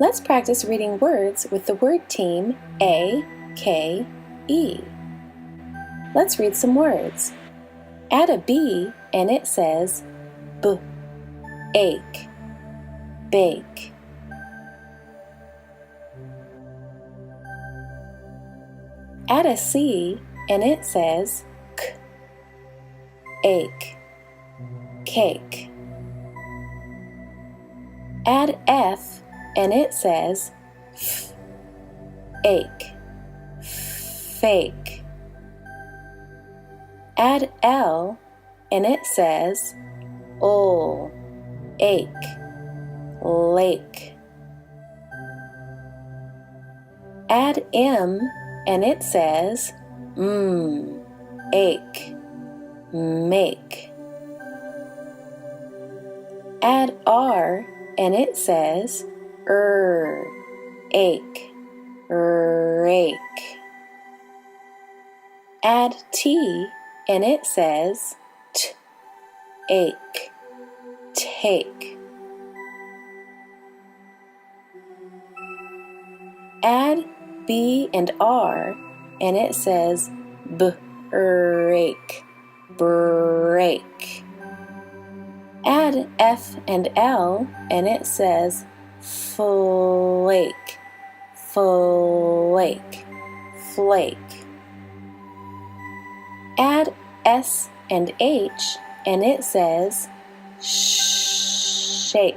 Let's practice reading words with the word team AKE. Let's read some words. Add a B and it says B, ache, bake. Add a C and it says K, ache, cake. Add F and it says F, ache, fake. Add L and it says ol, ache, lake. Add M and it says ache, make. Add R and it says ache, rake. Add T and it says ache, take. Add B and R and it says break, break. Add F and L and it says flake, flake, flake. Add S and H and it says shake,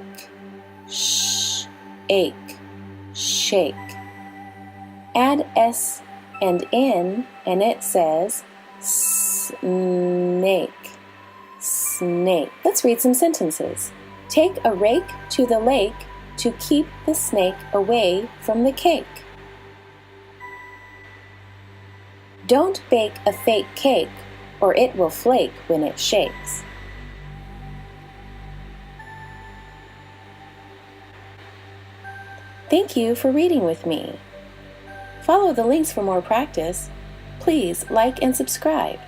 ache, shake. Add S and N and it says snake, snake. Let's read some sentences. Take a rake to the lake to keep the snake away from the cake. Don't bake a fake cake or it will flake when it shakes. Thank you for reading with me. Follow the links for more practice. Please like and subscribe.